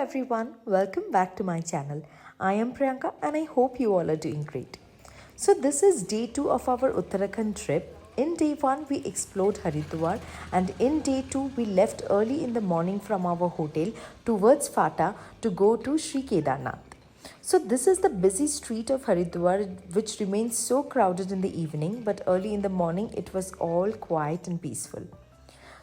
everyone, welcome back to my channel. I am Priyanka and I hope you all are doing great. So this is day 2 of our Uttarakhand trip. In day 1 we explored Haridwar and in day 2 we left early in the morning from our hotel towards Fata to go to Sri Kedarnath. So this is the busy street of Haridwar which remains so crowded in the evening, but early in the morning it was all quiet and peaceful.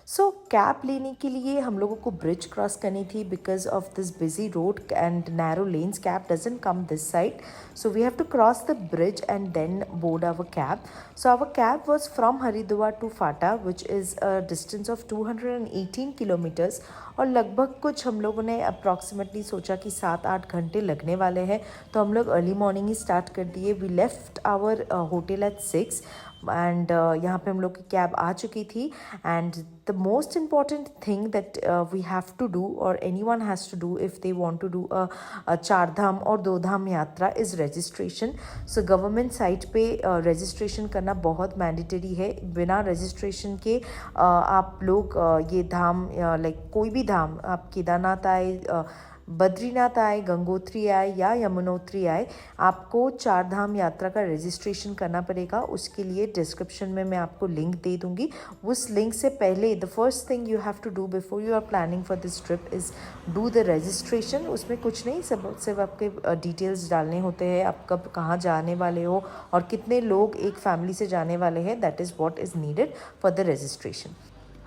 So cab लेने के लिए हम लोगों को bridge cross करनी थी because of this busy road and narrow lanes. Cab doesn't come this side, so we have to cross the bridge and then board our cab. So our cab was from Haridwar to Phata which is a distance of 218 kilometres. और लगभग कुछ हम लोगों ने approximately सोचा कि 7-8 घंटे लगने वाले हैं, तो हम लोग अर्ली मॉर्निंग ही स्टार्ट कर दिए. We left our hotel at 6 and यहाँ पे हम लोग की कैब आ चुकी थी. And the most important thing that we have to do और anyone has to do if they want to do a 4 Dham और 2 Dham yatra is registration. So government site पे रजिस्ट्रेशन करना बहुत मैंडेटरी है. बिना रजिस्ट्रेशन के आप लोग ये धाम लाइक कोई भी धाम, आप केदारनाथ आए, बद्रीनाथ आए, गंगोत्री आए या यमुनोत्री आए, आपको 4 धाम यात्रा का रजिस्ट्रेशन करना पड़ेगा. उसके लिए डिस्क्रिप्शन में मैं आपको लिंक दे दूँगी. उस लिंक से पहले the first thing you have to do before you are planning for this trip is do the registration. उसमें कुछ नहीं, सिर्फ आपके डिटेल्स डालने होते हैं, आप कब कहाँ जाने वाले हो और कितने लोग एक फैमिली से जाने वाले हैं. That is what is needed for the registration.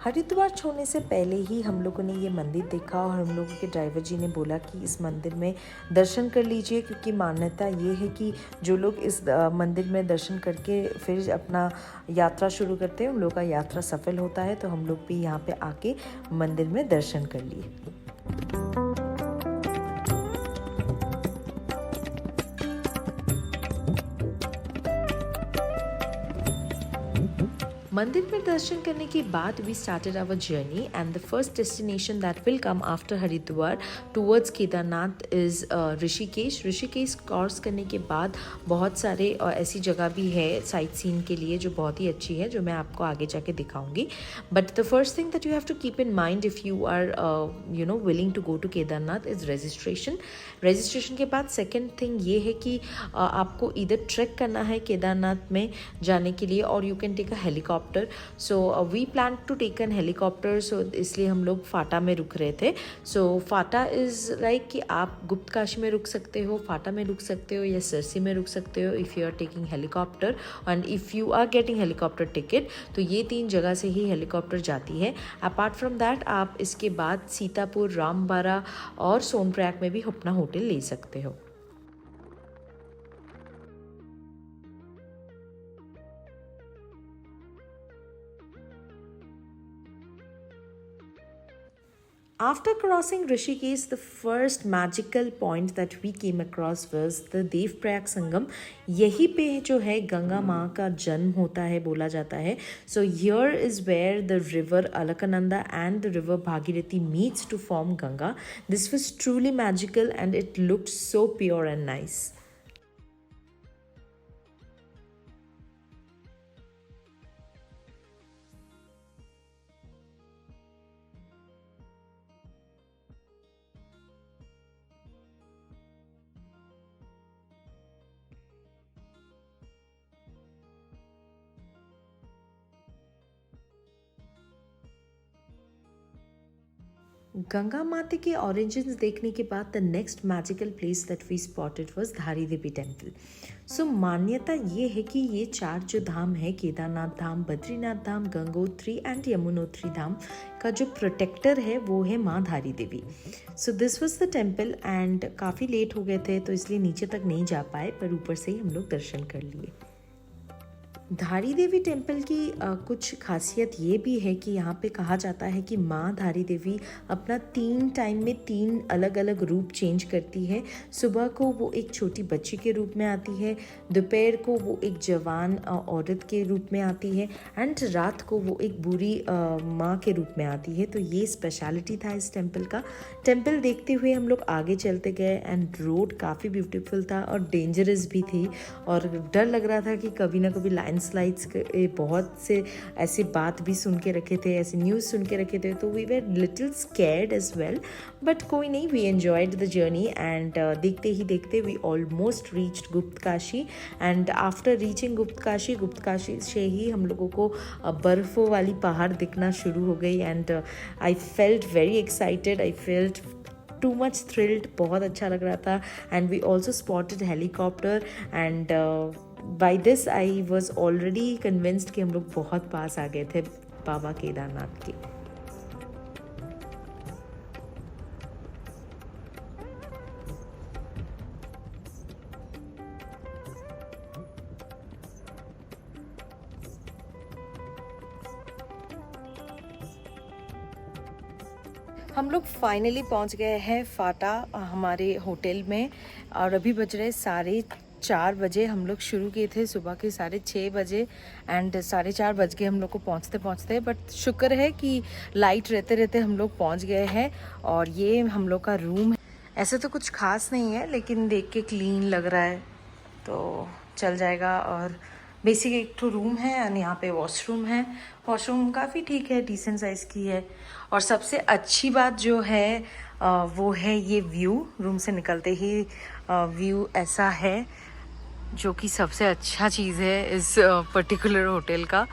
Haridwar छोड़ने से पहले ही हम लोगों ने ये मंदिर देखा और हम लोगों के ड्राइवर जी ने बोला कि इस मंदिर में दर्शन कर लीजिए, क्योंकि मान्यता ये है कि जो लोग इस मंदिर में दर्शन करके फिर अपना यात्रा शुरू करते हैं उन लोगों का यात्रा सफल होता है. तो हम लोग भी यहाँ पे आके मंदिर में दर्शन कर लिए. मंदिर में दर्शन करने के बाद we started our journey and the first destination that will come after Haridwar towards Kedarnath is Rishikesh. Rishikesh cross करने के बाद बहुत सारे ऐसी जगह भी है साइट सीन के लिए जो बहुत ही अच्छी है, जो मैं आपको आगे जाके दिखाऊंगी. But the first thing that you have to keep in mind if you are willing to go to Kedarnath is registration. Registration के बाद सेकेंड थिंग ये है कि आपको इधर ट्रैक करना है केदारनाथ में जाने के लिए और you can take a helicopter. So we plan to take an helicopter, so इसलिए हम लोग फाटा में रुक रहे थे. सो फाटा इज़ लाइक कि आप गुप्तकाशी में रुक सकते हो, फाटा में रुक सकते हो या सरसी में रुक सकते हो if you are taking helicopter. And if you are getting helicopter ticket तो ये 3 जगह से ही हेलीकॉप्टर जाती है. अपार्ट फ्रॉम दैट आप इसके बाद सीतापुर, रामबारा और सोनप्रयाग में भी अपना होटल ले सकते हो. After crossing Rishikesh, the first magical point that we came across was the Devprayag Sangam. यही पे जो है गंगा माँ का जन्म होता है बोला जाता है. So here is where the river Alakananda and the river Bhagirathi meets to form Ganga. This was truly magical and it looked so pure and nice. Ganga माता के ऑरिजिन्स देखने के बाद the next magical place that we spotted was Dhari Devi temple. सो मान्यता ये है कि ये 4 जो धाम है, केदारनाथ धाम, बद्रीनाथ धाम, गंगोत्री एंड यमुनोत्री धाम का जो प्रोटेक्टर है वो है माँ Dhari Devi. So this was the temple and काफ़ी लेट हो गए थे तो इसलिए नीचे तक नहीं जा पाए, पर ऊपर से ही हम लोग दर्शन कर लिए. धारी देवी टेम्पल की कुछ खासियत ये भी है कि यहाँ पे कहा जाता है कि माँ धारी देवी अपना 3 टाइम में 3 अलग अलग रूप चेंज करती है. सुबह को वो एक छोटी बच्ची के रूप में आती है, दोपहर को वो एक जवान औरत के रूप में आती है एंड रात को वो एक बूढ़ी माँ के रूप में आती है. तो ये स्पेशलिटी था इस टेम्पल का. टेम्पल देखते हुए हम लोग आगे चलते गए एंड रोड काफ़ी ब्यूटीफुल था और डेंजरस भी थी और डर लग रहा था कि कभी ना कभी लाइन लैंडस्लाइड्स के बहुत से ऐसे बात भी सुन के रखे थे, ऐसे न्यूज़ सुन के रखे थे, तो we were little scared as well, but कोई नहीं, we enjoyed the journey and देखते ही देखते we almost reached Guptkashi. And after reaching Guptkashi से ही हम लोगों को बर्फ़ों वाली पहाड़ दिखना शुरू हो गई and I felt very excited, I felt too much thrilled, बहुत अच्छा लग रहा था। And we also spotted helicopter and by this I was already convinced कि हम लोग बहुत पास आ गए थे बाबा केदारनाथ के। हम लोग फाइनली पहुंच गए हैं फाटा हमारे होटल में और अभी बज रहे 4:30 बजे। हम लोग शुरू किए थे सुबह के 6:30 बजे एंड 4:30 बज गए हम लोग को पहुंचते, बट शुक्र है कि लाइट रहते रहते हम लोग पहुंच गए हैं। और ये हम लोग का रूम है। ऐसे तो कुछ खास नहीं है लेकिन देख के क्लीन लग रहा है तो चल जाएगा। और बेसिक एक तो रूम है और यहाँ पे वॉशरूम है। वॉशरूम काफ़ी ठीक है, डिसेंट साइज़ की है। और सबसे अच्छी बात जो है वो है ये व्यू। रूम से निकलते ही व्यू ऐसा है जो कि सबसे अच्छा चीज़ है इस पर्टिकुलर होटल का।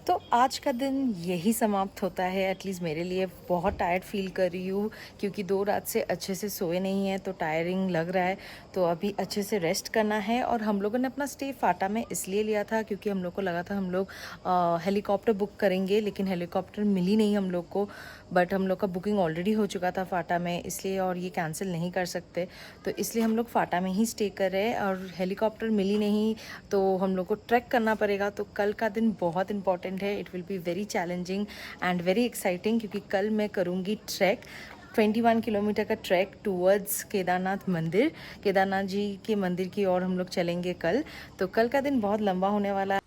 तो आज का दिन यही समाप्त होता है। एटलीस्ट मेरे लिए बहुत टायर्ड फील कर रही हूँ क्योंकि 2 रात से अच्छे से सोए नहीं हैं तो टायरिंग लग रहा है। तो अभी अच्छे से रेस्ट करना है। और हम लोगों ने अपना स्टे फाटा में इसलिए लिया था क्योंकि हम लोग को लगा था हम लोग हेलीकॉप्टर बुक करेंगे, लेकिन हेलीकॉप्टर मिली नहीं हम लोग को। बट हम लोग का बुकिंग ऑलरेडी हो चुका था फाटा में, इसलिए और ये कैंसिल नहीं कर सकते, तो इसलिए हम लोग फाटा में ही स्टे कर रहे हैं। और हेलीकॉप्टर मिली नहीं तो हम लोग को ट्रैक करना पड़ेगा। तो कल का दिन बहुत इंपॉर्टेंट है। It will be very challenging and very exciting क्योंकि कल मैं करूँगी ट्रैक 21 किलोमीटर का ट्रैक टूवर्ड्स केदारनाथ मंदिर। केदारनाथ जी के मंदिर की ओर हम लोग चलेंगे कल। तो कल का दिन बहुत लंबा होने वाला है।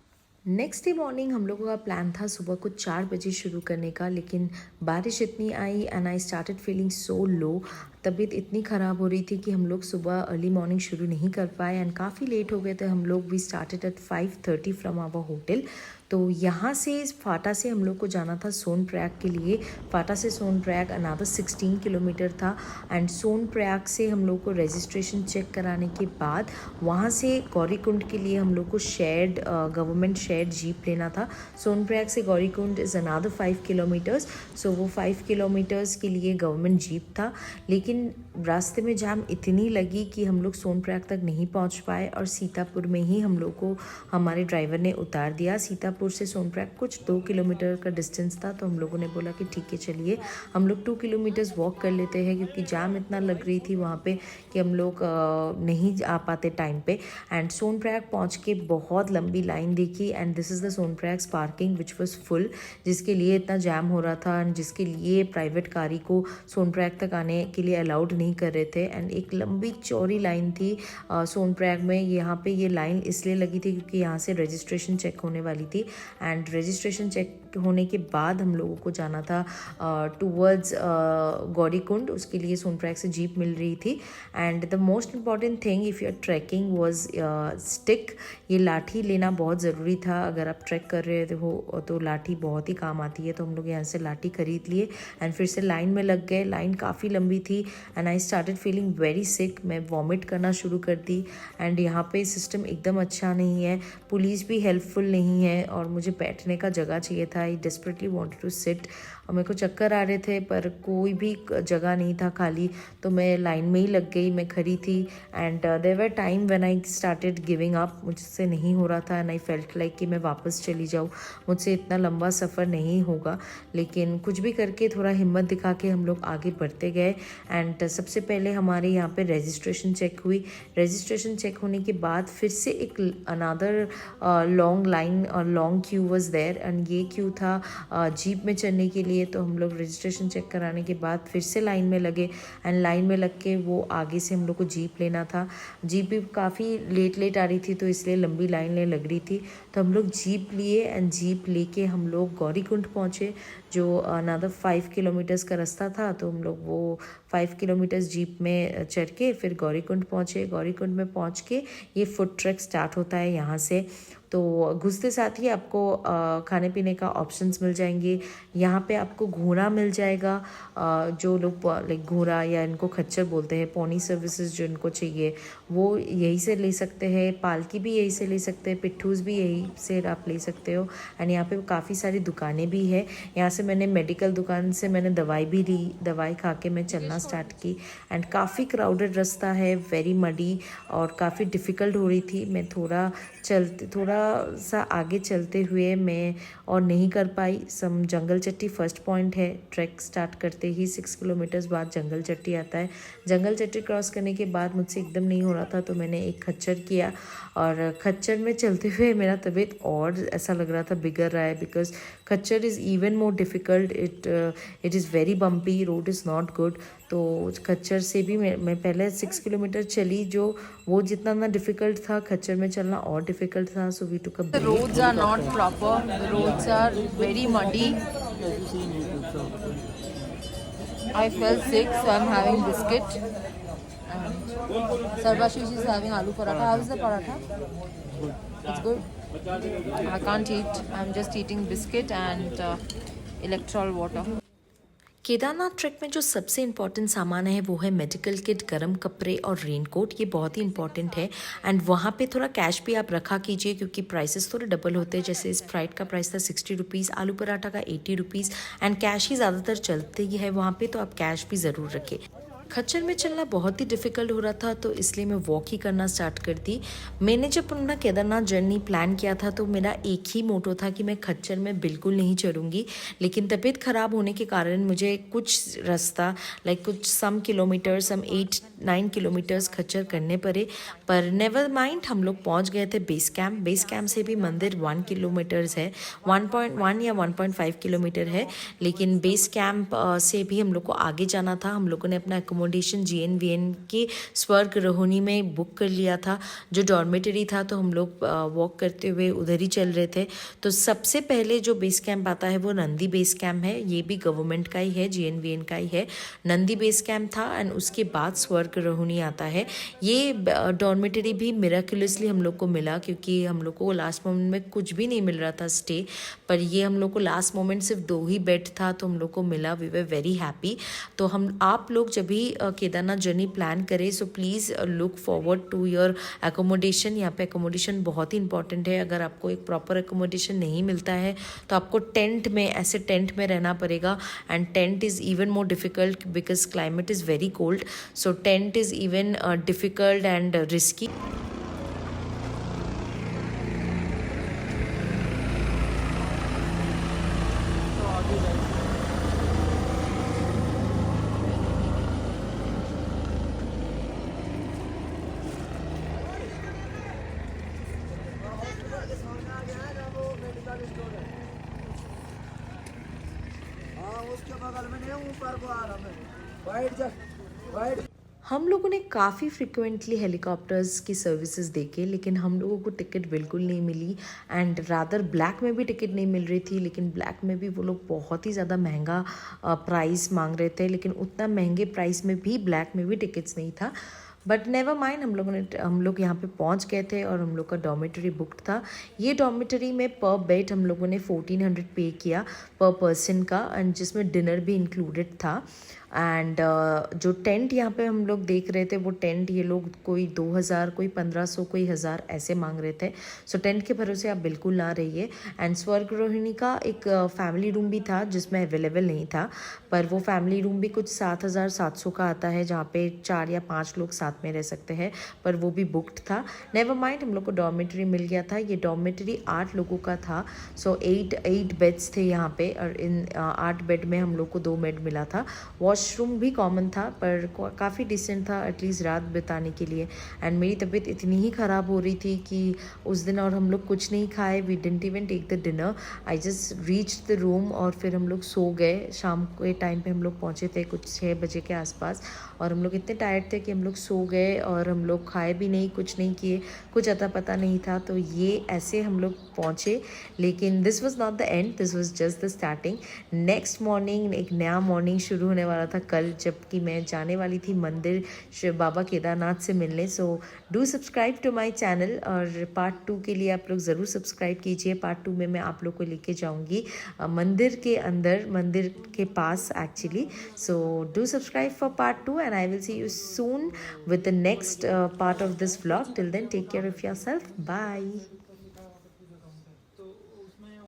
नेक्स्ट डे मॉर्निंग हम लोगों का प्लान था सुबह को 4 बजे शुरू करने का, लेकिन बारिश इतनी आई and I started feeling so low. तबीयत इतनी ख़राब हो रही थी कि हम लोग सुबह अर्ली मॉर्निंग शुरू नहीं कर पाए एंड काफ़ी लेट हो गए थे हम लोग। We started at 5:30 from our hotel. तो यहाँ से फाटा से हम लोग को जाना था सोनप्रयाग के लिए। फाटा से सोनप्रयाग अनादर 16 किलोमीटर था एंड सोनप्रयाग से हम लोग को रजिस्ट्रेशन चेक कराने के बाद वहाँ से गौरीकुंड के लिए हम लोग को शेयर्ड गवर्नमेंट शेयर्ड जीप लेना था। सोनप्रयाग से गौरीकुंड इज़ अनादर 5 किलोमीटर्स। सो वो 5 किलोमीटर्स के लिए गवर्नमेंट जीप था, लेकिन रास्ते में जाम इतनी लगी कि हम लोग सोनप्रयाग तक नहीं पहुंच पाए और सीतापुर में ही हम लोग को हमारे ड्राइवर ने उतार दिया। सीतापुर से सोनप्रयाग कुछ 2 किलोमीटर का डिस्टेंस था, तो हम लोगों ने बोला कि ठीक है चलिए हम लोग 2 किलोमीटर्स वॉक कर लेते हैं, क्योंकि जाम इतना लग रही थी वहाँ पे कि हम लोग नहीं आ पाते टाइम पे। एंड सोनप्रयाग पहुँच के बहुत लंबी लाइन देखी and this is the Sonprayag parking which was full, जिसके लिए इतना जाम हो रहा था एंड जिसके लिए प्राइवेट गाड़ी को सोनप्रयाग तक आने के लिए अलाउड नहीं कर रहे थे। एंड एक लंबी चौड़ी लाइन थी सोनप्रयाग में। यहाँ पे ये लाइन इसलिए लगी थी क्योंकि यहाँ से रजिस्ट्रेशन चेक होने वाली थी एंड रजिस्ट्रेशन चेक होने के बाद हम लोगों को जाना था टूवर्ड्स गौरीकुंड। उसके लिए सोनप्रयाग से जीप मिल रही थी। And the most important thing if you are trekking was stick. ये लाठी लेना बहुत ज़रूरी था। अगर आप ट्रैक कर रहे हो तो लाठी बहुत ही काम आती है। तो हम लोग यहाँ से लाठी खरीद लिए एंड फिर से लाइन में लग गए। लाइन काफ़ी लंबी थी and I started feeling very sick. मैं वॉमिट करना शुरू कर दी एंड यहाँ पे सिस्टम एकदम अच्छा नहीं है, पुलिस भी हेल्पफुल नहीं है और मुझे बैठने का जगह चाहिए था। I desperately wanted to sit और मेरे को चक्कर आ रहे थे पर कोई भी जगह नहीं था खाली, तो मैं लाइन में ही लग गई। मैं खड़ी थी and there were time when I started giving up. मुझसे नहीं हो रहा था एंड आई फेल्ट लाइक कि मैं वापस चली जाऊँ, मुझसे इतना लंबा सफ़र नहीं होगा। लेकिन कुछ भी करके थोड़ा हिम्मत दिखा के हम लोग आगे बढ़ते गए। एंड सबसे पहले हमारे यहाँ पे रजिस्ट्रेशन चेक हुई। रजिस्ट्रेशन चेक होने के बाद फिर से एक अनादर लॉन्ग लाइन और long queue was there and ये क्यू था जीप में चढ़ने के लिए। तो हम लोग रजिस्ट्रेशन चेक कराने के बाद फिर से लाइन में लगे एंड लाइन में लग के वो आगे से हम लोग को जीप लेना था। जीप भी काफ़ी लेट आ रही थी तो इसलिए लंबी लाइन लग रही थी। तो हम लोग जीप लिए एंड जीप लेके हम लोग गौरीकुंड पहुँचे, जो अनदर 5 किलोमीटर्स का रास्ता था। तो हम लोग वो 5 किलोमीटर्स जीप में चढ़ के फिर गौरीकुंड पहुँचे। गौरीकुंड में पहुँच के ये फूड ट्रैक स्टार्ट होता है यहाँ से। तो घुसते साथ ही आपको खाने पीने का ऑप्शंस मिल जाएंगे। यहाँ पे आपको घोड़ा मिल जाएगा, जो लोग लाइक घोड़ा या इनको खच्चर बोलते हैं, पोनी सर्विसेज जो इनको चाहिए वो यहीं से ले सकते हैं। पालकी भी यहीं से ले सकते हैं, पिट्ठूस भी यहीं से आप ले सकते हो। एंड यहाँ पे काफ़ी सारी दुकानें भी है। यहाँ से मैंने मेडिकल दुकान से मैंने दवाई भी ली, दवाई खा के मैं चलना स्टार्ट की। एंड काफ़ी क्राउडेड रास्ता है, वेरी मडी और काफ़ी डिफ़िकल्ट हो रही थी। मैं थोड़ा सा आगे चलते हुए मैं और नहीं कर पाई। जंगल चट्टी फर्स्ट पॉइंट है। ट्रैक स्टार्ट करते ही 6 किलोमीटर्स बाद जंगल चट्टी आता है। जंगल चट्टी क्रॉस करने के बाद मुझसे एकदम नहीं हो रहा था तो मैंने एक खच्चर किया, और खच्चर में चलते हुए मेरा तबीयत और ऐसा लग रहा था बिगड़ रहा है, बिकॉज खच्चर is even more difficult. It is very bumpy, road is not good. तो खच्चर से भी मैं पहले 6 किलोमीटर चली, जो वो जितना ना डिफ़िकल्ट था, खच्चर में चलना और डिफ़िकल्ट था। So we took a break. Roads are not proper, the roads are very muddy. I felt sick, so I'm having biscuit. And Sarvashish is having aloo paratha. How is the paratha? It's good. I can't eat. I'm just eating biscuit and electrol water. Kedarnath track में जो सबसे important सामान है वो है medical kit, गर्म कपड़े और रेनकोट। ये बहुत ही इंपॉर्टेंट है। एंड वहाँ पे थोड़ा कैश भी आप रखा कीजिए, क्योंकि प्राइसेस थोड़े डबल होते हैं। जैसे स्प्राइट का प्राइस था 60 रुपीज़, आलू पराठा का 80 रुपीज़। एंड कैश ही ज़्यादातर चलते ही है वहाँ पे, तो आप कैश भी ज़रूर रखें। खच्चर में चलना बहुत ही डिफ़िकल्ट हो रहा था, तो इसलिए मैं वॉक ही करना स्टार्ट कर दी। मैंने जब अपना केदारनाथ जर्नी प्लान किया था तो मेरा एक ही मोटो था कि मैं खच्चर में बिल्कुल नहीं चढ़ूँगी। लेकिन तबीयत ख़राब होने के कारण मुझे कुछ रास्ता कुछ सम 8-9 किलोमीटर्स खच्चर करने पड़े। पर नेवर माइंड, हम लोग पहुँच गए थे बेस कैंप। बेस कैंप से भी मंदिर 1 किलोमीटर्स है, 1.1 या 1.5 किलोमीटर है। लेकिन बेस कैंप से भी हम लोग को आगे जाना था। हम लोगों ने अपना अकोमोडेशन GNVN के स्वर्ग रोहिणी में बुक कर लिया था, जो डॉर्मेटरी था। तो हम लोग वॉक करते हुए उधर ही चल रहे थे। तो सबसे पहले जो बेस कैंप आता है वो नंदी बेस कैंप है। ये भी गवर्नमेंट का ही है, GNVN का ही है। नंदी बेस कैंप था एंड उसके बाद स्वर्ग रोहिणी आता है। ये डॉर्मेटरी भी मिराकुलसली हम लोग को मिला, क्योंकि हम लोग को लास्ट मोमेंट में कुछ भी नहीं मिल रहा था स्टे, पर ये हम लोग को लास्ट मोमेंट सिर्फ 2 ही बेड था तो हम लोग को मिला। We were very happy. तो आप लोग जब भी केदारनाथ जर्नी प्लान करें, so please look forward to your accommodation. यहाँ पे एकोमोडेशन बहुत ही इंपॉर्टेंट है। अगर आपको एक प्रॉपर एकोमोडेशन नहीं मिलता है तो आपको टेंट में रहना पड़ेगा। And tent is even more difficult because climate is very cold, so tent is even difficult and risky. हम लोगों ने काफ़ी फ्रिक्वेंटली हेलीकॉप्टर्स की सर्विसेज देखे, लेकिन हम लोगों को टिकट बिल्कुल नहीं मिली। एंड रादर ब्लैक में भी टिकट नहीं मिल रही थी, लेकिन ब्लैक में भी वो लोग बहुत ही ज़्यादा महंगा प्राइस मांग रहे थे। लेकिन उतना महंगे प्राइस में भी ब्लैक में भी टिकट्स नहीं था। बट नेवर माइंड, हम लोग यहाँ पे पहुँच गए थे और हम लोग का डॉर्मेटरी बुकड था। ये डॉर्मेटरी में पर बेड हम लोगों ने 1400 पे किया पर पर्सन का, एंड जिसमें डिनर भी इंक्लूडेड था। एंड जो टेंट यहाँ पे हम लोग देख रहे थे, वो टेंट ये लोग कोई 2000, कोई 1500, कोई 1000 ऐसे मांग रहे थे। सो टेंट के भरोसे आप बिल्कुल ना रहिए। एंड स्वर्ग रोहिणी का एक फैमिली रूम भी था जिसमें अवेलेबल नहीं था, पर वो फैमिली रूम भी कुछ 7700 का आता है, जहाँ पे 4 या 5 लोग साथ में रह सकते हैं, पर वो भी बुकड था। नेवर माइंड, हम लोग को डॉर्मेटरी मिल गया था। ये डॉर्मेटरी 8 लोगों का था। सो 8 बेड्स थे यहाँ पे, और इन 8 बेड में हम लोग को 2 बेड मिला था। वॉश वॉशरूम भी कॉमन था पर काफ़ी डिसेंट था एटलीस्ट रात बिताने के लिए। एंड मेरी तबीयत इतनी ही ख़राब हो रही थी कि उस दिन और हम लोग कुछ नहीं खाए, we didn't even take the dinner. I just reach the room और फिर हम लोग सो गए। शाम के टाइम पे हम लोग पहुँचे थे कुछ 6 बजे के आसपास, और हम लोग इतने टायर्ड थे कि हम लोग सो गए और हम लोग खाए भी नहीं, कुछ नहीं किए, कुछ अता पता नहीं था। तो ये ऐसे हम लोग पहुँचे, लेकिन this was not the end, this was just the starting. Next morning एक नया मॉर्निंग शुरू होने वाला था कल, जबकि मैं जाने वाली थी मंदिर शिव बाबा केदारनाथ से मिलने। So do subscribe to my channel, और पार्ट 2 के लिए आप लोग ज़रूर सब्सक्राइब कीजिए। पार्ट 2 में मैं आप लोग को लेके जाऊंगी मंदिर के अंदर, मंदिर के पास actually. So do subscribe for part 2 and I will see you soon with the next part of this vlog. Till then, take care of yourself. Bye.